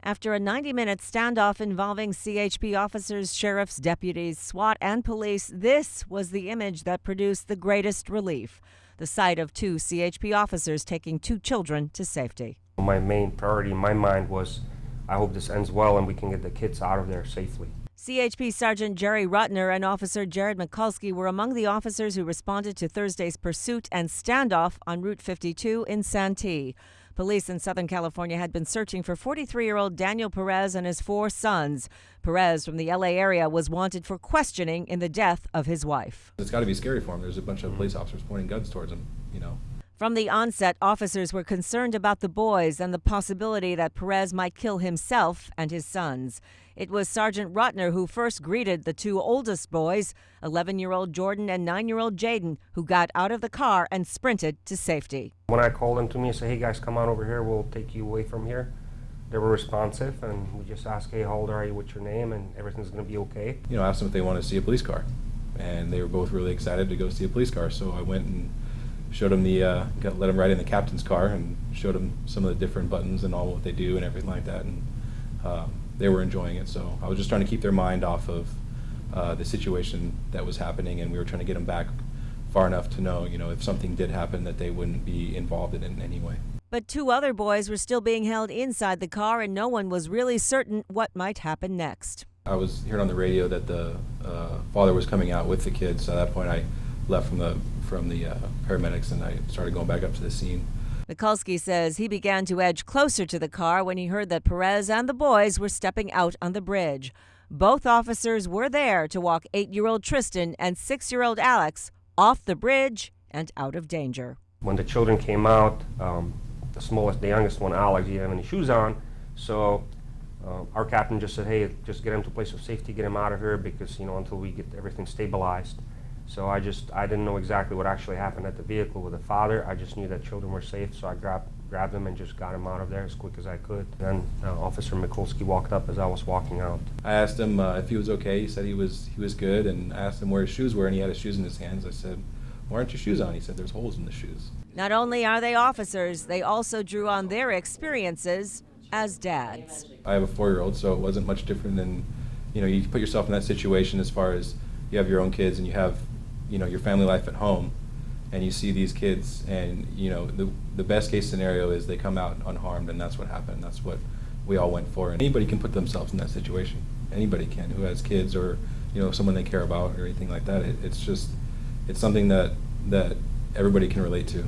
After a 90-minute standoff involving CHP officers, sheriffs, deputies, SWAT, and police, this was the image that produced the greatest relief. The sight of two CHP officers taking two children to safety. My main priority in my mind was, I hope this ends well and we can get the kids out of there safely. CHP Sergeant Jerry Rutner and Officer Jared Mikulski were among the officers who responded to Thursday's pursuit and standoff on Route 52 in Santee. Police in Southern California had been searching for 43-year-old Daniel Perez and his four sons. Perez from the LA area was wanted for questioning in the death of his wife. It's got to be scary for him. There's a bunch of police officers pointing guns towards him, From the onset, officers were concerned about the boys and the possibility that Perez might kill himself and his sons. It was Sergeant Rutner who first greeted the two oldest boys, 11-year-old Jordan and 9-year-old Jaden, who got out of the car and sprinted to safety. When I called them to me and said, hey guys, come on over here, we'll take you away from here, they were responsive, and we just asked, hey, how old are you, what's your name, and everything's going to be okay. Asked them if they wanted to see a police car, and they were both really excited to go see a police car. So I went and showed them let them ride in the captain's car and showed them some of the different buttons and all what they do and everything like that, and they were enjoying it. So I was just trying to keep their mind off of the situation that was happening, and we were trying to get them back far enough to know, if something did happen, that they wouldn't be involved in it in any way. But two other boys were still being held inside the car, and no one was really certain what might happen next. I was hearing on the radio that the father was coming out with the kids. So at that point, I left from the paramedics, and I started going back up to the scene. Mikulski says he began to edge closer to the car when he heard that Perez and the boys were stepping out on the bridge. Both officers were there to walk 8-year-old Tristan and 6-year-old Alex off the bridge and out of danger. When the children came out, the youngest one, Alex, he didn't have any shoes on, so our captain just said, hey, just get him to a place of safety, get him out of here, because until we get everything stabilized. So I didn't know exactly what actually happened at the vehicle with the father. I just knew that children were safe, so I grabbed him and just got him out of there as quick as I could. Then Officer Mikulski walked up as I was walking out. I asked him if he was okay. He said he was good, and I asked him where his shoes were, and he had his shoes in his hands. I said, why aren't your shoes on? He said, there's holes in the shoes. Not only are they officers, they also drew on their experiences as dads. I have a 4-year-old, so it wasn't much different than, you put yourself in that situation as far as you have your own kids and you have, your family life at home, and you see these kids, and the best case scenario is they come out unharmed, and that's what happened. That's what we all went for. And anybody can put themselves in that situation. Anybody can, who has kids or someone they care about or anything like that. It's something that everybody can relate to.